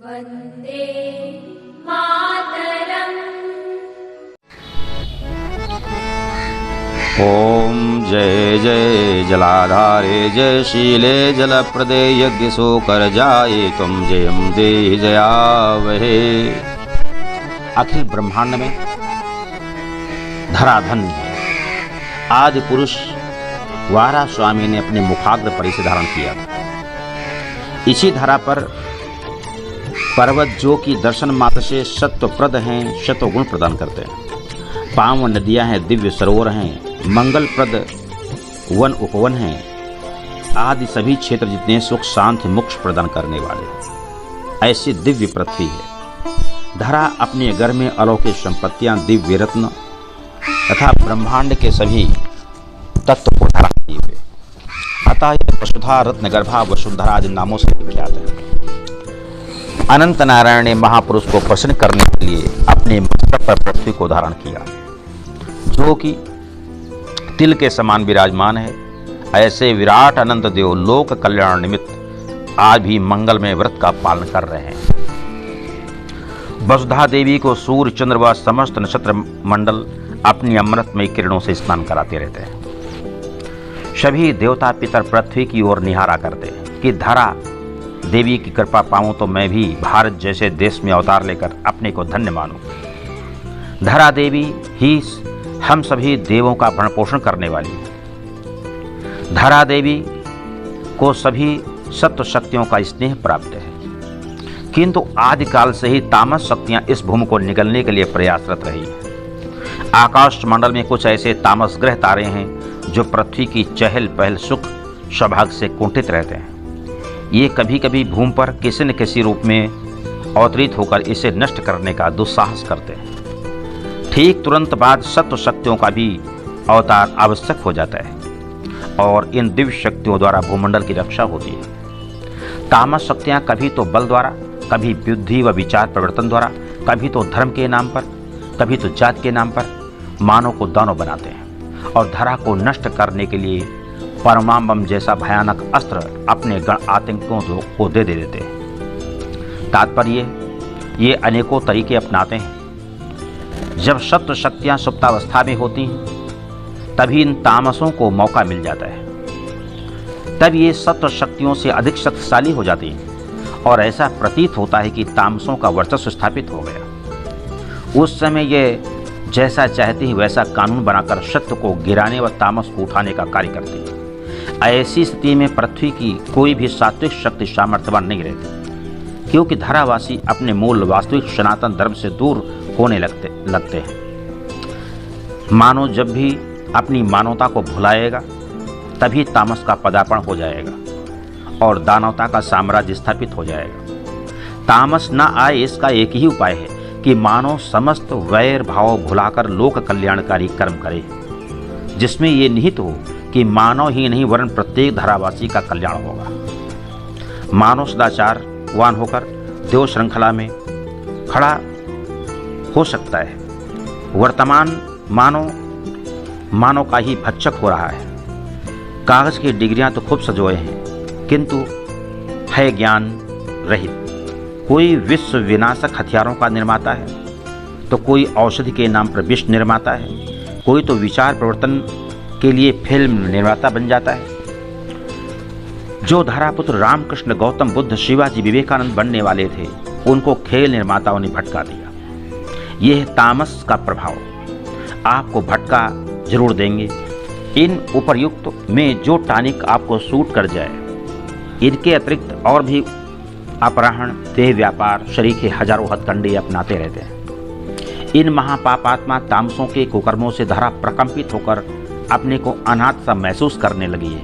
वन्दे मातरम्। ॐ जय जय जलाधारे जय शीले जलप्रदे यज्ञ सोकर जाये तुम जयम देहि जयावहे। अखिल ब्रह्मांड में धराधन है। आदि पुरुष वारा स्वामी ने अपने मुखाग्र पर इसे धारण किया। इसी धरा पर पर्वत जो कि दर्शन मात्र से सत्वप्रद हैं, शतगुण प्रदान करते हैं। पावन नदियां हैं, दिव्य सरोवर हैं, मंगलप्रद वन उपवन हैं, आदि सभी क्षेत्र जितने सुख शांति मोक्ष प्रदान करने वाले ऐसी दिव्य पृथ्वी है। धरा अपने घर में अलौकिक संपत्तियां, दिव्य रत्न तथा ब्रह्मांड के सभी तत्व को धारण किए हुए, अतः यह वसुधा, रत्न गर्भा, वसुंधरा आदि नामों से विख्यात है। अनंत नारायण ने महापुरुष को प्रसन्न करने के लिए अपने मस्तक पर पृथ्वी को धारण किया, जो कि तिल के समान विराजमान है। ऐसे विराट अनंत देव लोक कल्याण निमित्त आज भी मंगल में व्रत का पालन कर रहे हैं। वसुधा देवी को सूर्य, चंद्र व समस्त नक्षत्र मंडल अपनी अमृतमय किरणों से स्नान कराते रहते हैं। सभी देवता पितर पृथ्वी की ओर निहारा करते हैं कि धरा देवी की कृपा पाऊं तो मैं भी भारत जैसे देश में अवतार लेकर अपने को धन्य मानूं। धरा देवी ही हम सभी देवों का भरण पोषण करने वाली है। धरा देवी को सभी सत्व शक्तियों का स्नेह प्राप्त है, किंतु आदिकाल से ही तामस शक्तियां इस भूमि को निगलने के लिए प्रयासरत रही है। आकाश मंडल में कुछ ऐसे तामस ग्रह तारे हैं जो पृथ्वी की चहल पहल सुख सौभाग्य से कुंठित रहते हैं। ये कभी कभी भूमि पर किसी न किसी रूप में अवतरित होकर इसे नष्ट करने का दुस्साहस करते हैं। ठीक तुरंत बाद सत्व शक्तियों का भी अवतार आवश्यक हो जाता है और इन दिव्य शक्तियों द्वारा भूमंडल की रक्षा होती है। तामस शक्तियाँ कभी तो बल द्वारा, कभी बुद्धि व विचार परिवर्तन द्वारा, कभी तो धर्म के नाम पर, कभी तो जात के नाम पर मानव को दानव बनाते हैं और धरा को नष्ट करने के लिए परमाणु बम जैसा भयानक अस्त्र अपने गण आतंकियों को दे देते हैं। तात्पर्य ये अनेकों तरीके अपनाते हैं। जब सत्व शक्तियां सुप्तावस्था में होती हैं तभी इन तामसों को मौका मिल जाता है। तब ये सत्व शक्तियों से अधिक शक्तिशाली हो जाती हैं और ऐसा प्रतीत होता है कि तामसों का वर्चस्व स्थापित हो गया। उस समय ये जैसा चाहती है वैसा कानून बनाकर सत्य को गिराने व तामस को उठाने का कार्य करती है। ऐसी स्थिति में पृथ्वी की कोई भी सात्विक शक्ति सामर्थ्यवान नहीं रहती, क्योंकि धरावासी अपने मूल वास्तविक सनातन धर्म से दूर होने लगते हैं। मानव जब भी अपनी मानवता को भुलाएगा तभी तामस का पदार्पण हो जाएगा और दानवता का साम्राज्य स्थापित हो जाएगा। तामस न आए इसका एक ही उपाय है कि मानव समस्त वैर भाव भुलाकर लोक कल्याणकारी कर्म करे, जिसमें ये निहित हो कि मानव ही नहीं वरन प्रत्येक धरावासी का कल्याण होगा। मानव सदाचारवान होकर देव श्रृंखला में खड़ा हो सकता है। वर्तमान मानव का ही भक्षक हो रहा है। कागज की डिग्रियां तो खूब सजोए हैं, किंतु है ज्ञान रहित। कोई विश्व विनाशक हथियारों का निर्माता है तो कोई औषधि के नाम पर विष निर्माता है, कोई तो विचार प्रवर्तन के लिए फिल्म निर्माता बन जाता है। जो धरापुत्र रामकृष्ण, गौतम बुद्ध, शिवाजी, विवेकानंद बनने वाले थे उनको खेल निर्माताओं ने भटका दिया। यह तामस का प्रभाव आपको भटका जरूर देंगे। इन उपर्युक्त में जो टॉनिक आपको सूट कर जाए, इनके अतिरिक्त और भी अपहरण, देह व्यापार, शरीर के हजारों हथकंडे अपनाते रहते हैं। इन महापापात्मा तामसों के कुकर्मों से धरा प्रकंपित होकर अपने को अनाथ सा महसूस करने लगी है।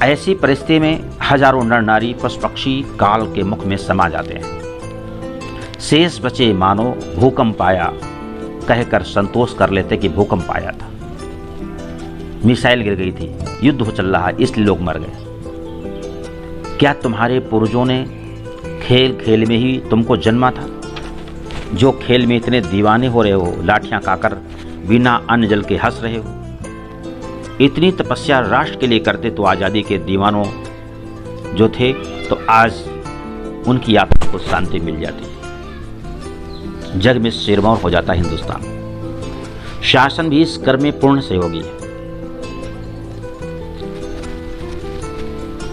ऐसी परिस्थिति में हजारों नर नारी, पशु पक्षी काल के मुख में समा जाते हैं। शेष बचे मानो भूकंप आया कहकर संतोष कर लेते कि भूकंप आया था, मिसाइल गिर गई थी, युद्ध हो चल रहा इसलिए लोग मर गए। क्या तुम्हारे पूर्वजों ने खेल खेल में ही तुमको जन्मा था? जो खेल में इतने दीवाने हो रहे हो, लाठियां खाकर बिना अन्न जल के हंस रहे हो। इतनी तपस्या राष्ट्र के लिए करते तो आज़ादी के दीवानों जो थे तो आज उनकी आत्मा को शांति मिल जाती है। जग में सिरमौर हो जाता है हिंदुस्तान। शासन भी इस कर्म में पूर्ण सहयोगी है।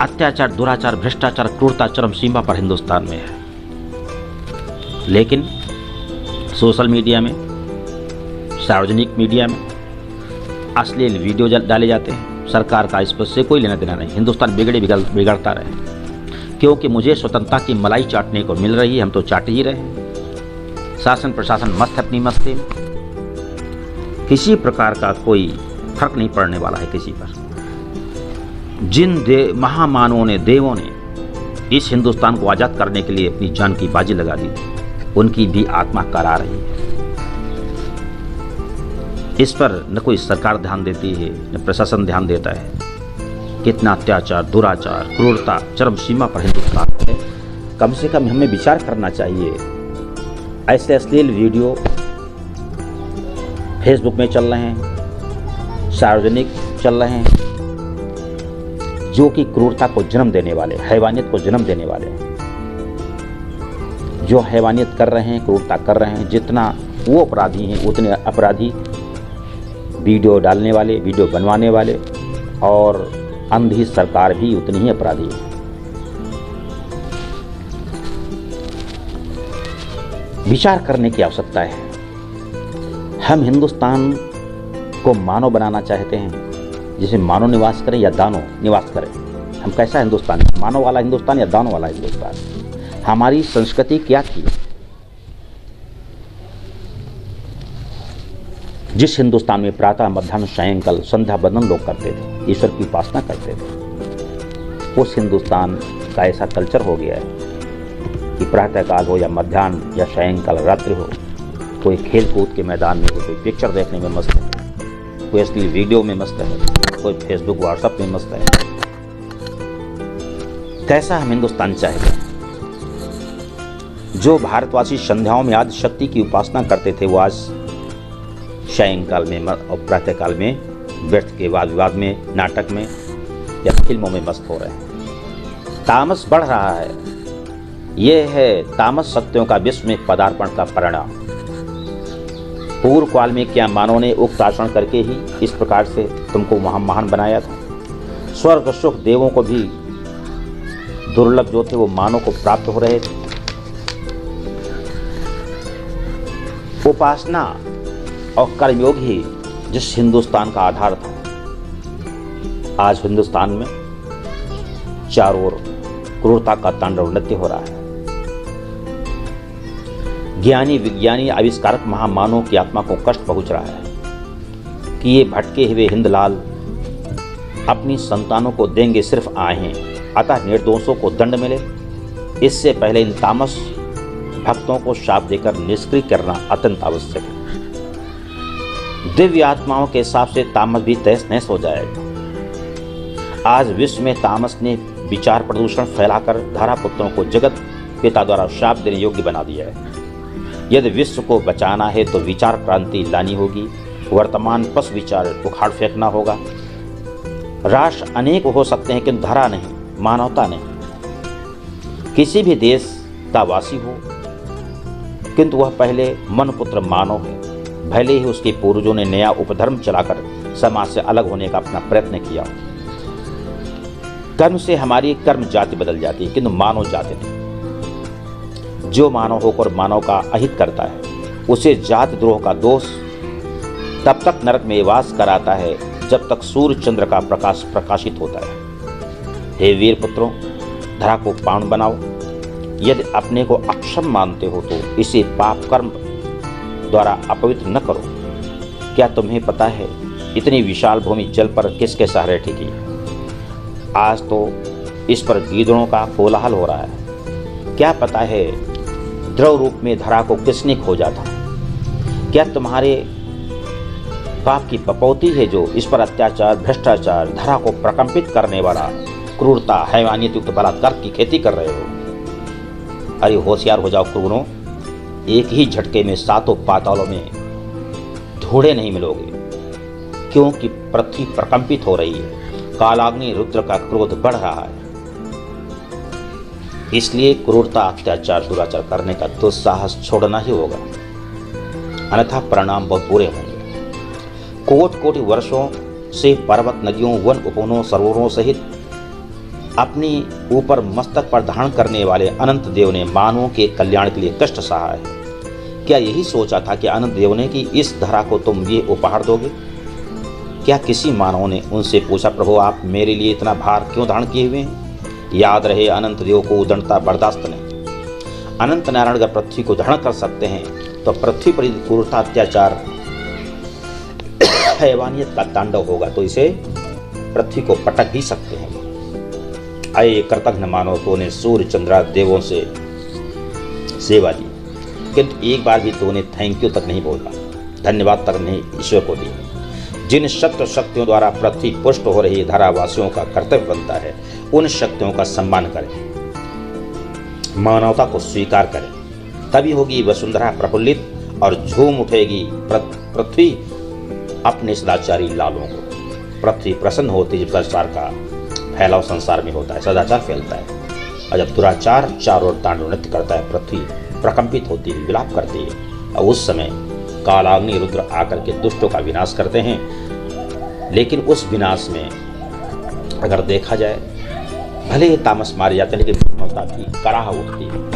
अत्याचार, दुराचार, भ्रष्टाचार, क्रूरता चरम सीमा पर हिंदुस्तान में है। लेकिन सोशल मीडिया में, सार्वजनिक मीडिया में अश्लील वीडियो डाले जाते हैं। सरकार का इस पर से कोई लेना देना नहीं। हिंदुस्तान बिगड़ता रहे, क्योंकि मुझे स्वतंत्रता की मलाई चाटने को मिल रही है, हम तो चाट ही रहे हैं। शासन प्रशासन मस्त है अपनी मस्ती में, किसी प्रकार का कोई फर्क नहीं पड़ने वाला है किसी पर। जिन महामानवों ने, देवों ने इस हिंदुस्तान को आज़ाद करने के लिए अपनी जान की बाजी लगा दी, उनकी भी आत्मा करा रही है। इस पर न कोई सरकार ध्यान देती है, न प्रशासन ध्यान देता है। कितना अत्याचार, दुराचार, क्रूरता चरम सीमा पर हिंदुस्तान है। कम से कम हमें विचार करना चाहिए। ऐसे अश्लील वीडियो फेसबुक में चल रहे हैं, सार्वजनिक चल रहे हैं, जो कि क्रूरता को जन्म देने वाले, हैवानियत को जन्म देने वाले हैं। जो हैवानियत कर रहे हैं, क्रूरता कर रहे हैं, जितना वो अपराधी हैं उतने अपराधी वीडियो डालने वाले, वीडियो बनवाने वाले, और अंधी सरकार भी उतनी ही अपराधी है। विचार करने की आवश्यकता है। हम हिंदुस्तान को मानव बनाना चाहते हैं, जिसमें मानव निवास करें या दानव निवास करें। हम कैसा हिंदुस्तान, मानव वाला हिंदुस्तान या दानव वाला हिंदुस्तान? हमारी संस्कृति क्या थी? जिस हिंदुस्तान में प्रातः, मध्याह्न, सायंकाल, संध्या बंदन लोग करते थे, ईश्वर की उपासना करते थे, उस हिंदुस्तान का ऐसा कल्चर हो गया है कि प्रातःकाल हो या मध्याह्न या सायंकाल, रात्रि हो, कोई खेल कूद के मैदान में हो, कोई पिक्चर देखने में मस्त है, कोई असली वीडियो में मस्त है, कोई फेसबुक व्हाट्सएप में मस्त है। कैसा हम हिंदुस्तान चाहते हैं? जो भारतवासी संध्याओं में आदि शक्ति की उपासना करते थे, वो आज सायंकाल में और प्रातःकाल में व्यर्थ के वाद विवाद में, नाटक में या फिल्मों में मस्त हो रहे हैं। तामस बढ़ रहा है। यह है तामस शक्तियों का विश्व में पदार्पण का परिणाम। पूर्व काल में क्या मानव ने उक्त आचरण करके ही इस प्रकार से तुमको महान बनाया था? स्वर्ग सुख देवों को भी दुर्लभ जो थे वो मानव को प्राप्त हो रहे थे। उपासना और कर्मयोग ही जिस हिंदुस्तान का आधार था, आज हिंदुस्तान में चारों ओर क्रूरता का तांडव नृत्य हो रहा है। ज्ञानी, विज्ञानी, आविष्कारक महामानवों की आत्मा को कष्ट पहुंच रहा है कि ये भटके हुए हिंदलाल अपनी संतानों को देंगे सिर्फ आहें, अतः निर्दोषों को दंड मिले। इससे पहले इन तामस भक्तों को शाप देकर निष्क्रिय करना अत्यंत आवश्यक है। दिव्य आत्माओं के हिसाब से तामस भी तहस नहस हो जाएगा। आज विश्व में तामस ने विचार प्रदूषण फैलाकर धरापुत्रों को जगत पिता द्वारा शाप देने योग्य बना दिया है। यदि विश्व को बचाना है तो विचार क्रांति लानी होगी। वर्तमान पशु विचार उखाड़ फेंकना होगा। राष्ट्र अनेक हो सकते हैं, किंतु धरा नहीं, मानवता नहीं। किसी भी देश का वासी हो, किंतु वह पहले मनपुत्र मानव है। भले ही उसके पूर्वजों ने नया उपधर्म चलाकर समाज से अलग होने का अपना प्रयत्न किया। कर्म से हमारी कर्म जाति बदल जाती है, किंतु मानव जाति नहीं। जो मानव होकर मानव का अहित करता है, उसे जाति द्रोह का दोष तब तक नरक में वास कराता है जब तक सूर्य चंद्र का प्रकाश प्रकाशित होता है। हे वीर पुत्रों, धरा को पावन बनाओ। यदि अपने को अक्षम मानते हो तो इसे पाप कर्म द्वारा अपवित्र न करो। क्या तुम्हें पता है इतनी विशाल भूमि जल पर किसके सहारे टिकी है? आज तो इस पर गीदड़ों का कोलाहल हो रहा है। क्या पता है द्रव रूप में धरा को किसने खोजा था? क्या तुम्हारे पाप की पपौती है जो इस पर अत्याचार, भ्रष्टाचार, धरा को प्रकंपित करने वाला क्रूरता, हैवानियत युक्त बलात्कार की खेती कर रहे हो? अरे होशियार हो जाओ क्रूरों, एक ही झटके में सातों पातालों में धूड़े नहीं मिलोगे, क्योंकि पृथ्वी प्रकंपित हो रही है। कालाग्नि रुद्र का क्रोध बढ़ रहा है। इसलिए क्रूरता, अत्याचार, दुराचार करने का दुस्साहस छोड़ना ही होगा, अन्यथा परिणाम बहुत बुरे होंगे। कोटि कोटि वर्षों से पर्वत, नदियों, वन, उपवनों, सरोवरों सहित अपनी ऊपर मस्तक पर धारण करने वाले अनंत देव ने मानवों के कल्याण के लिए कष्ट सहा है। क्या यही सोचा था कि अनंत देव ने कि इस धरा को तुम ये उपहार दोगे? क्या किसी मानव ने उनसे पूछा, प्रभु आप मेरे लिए इतना भार क्यों धारण किए हुए हैं? याद रहे, अनंत देव को उदंडता बर्दाश्त नहीं। अनंत नारायण अगर पृथ्वी को धारण कर सकते हैं तो पृथ्वी पर क्रूरता, अत्याचार, हैवानियत का तांडव होगा तो इसे पृथ्वी को पटक भी सकते हैं। आए कृतज्ञ मानव ने सूर्य, चंद्र, देवों से सेवा दी, किंतु एक बार भी तो ने थैंक यू तक नहीं बोला, धन्यवाद तक नहीं ईश्वर को दी। जिन शस्त्र शक्तियों द्वारा पृथ्वी पुष्ट हो रही धारावासियों का कर्तव्य बनता है, उन शक्तियों का सम्मान करें, मानवता को स्वीकार करें, तभी होगी वसुंधरा प्रफुल्लित और झूम उठेगी पृथ्वी अपने सदाचारी लालों को। पृथ्वी प्रसन्न होती जब संसार का फैलाव संसार में होता है, सदाचार फैलता है, और जब दुराचार चारों ओर तांडव नृत्य करता है, पृथ्वी प्रकंपित होती है, विलाप करती है, और उस समय कालाग्नि रुद्र आकर के दुष्टों का विनाश करते हैं। लेकिन उस विनाश में अगर देखा जाए, भले ही तामस मारे जाते हैं, लेकिन मानवता की कराह उठती है।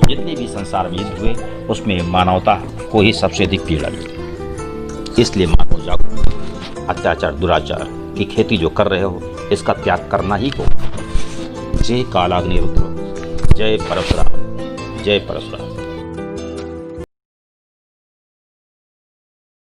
जितने भी संसार में युद्ध हुए उसमें मानवता को ही सबसे अधिक पीड़ा मिली। इसलिए मानव जागो, अत्याचार, दुराचार की खेती जो कर रहे हो इसका त्याग करना ही हो। जय कालाग्नि रुद्र, जय परशुराम, जय परशुराम।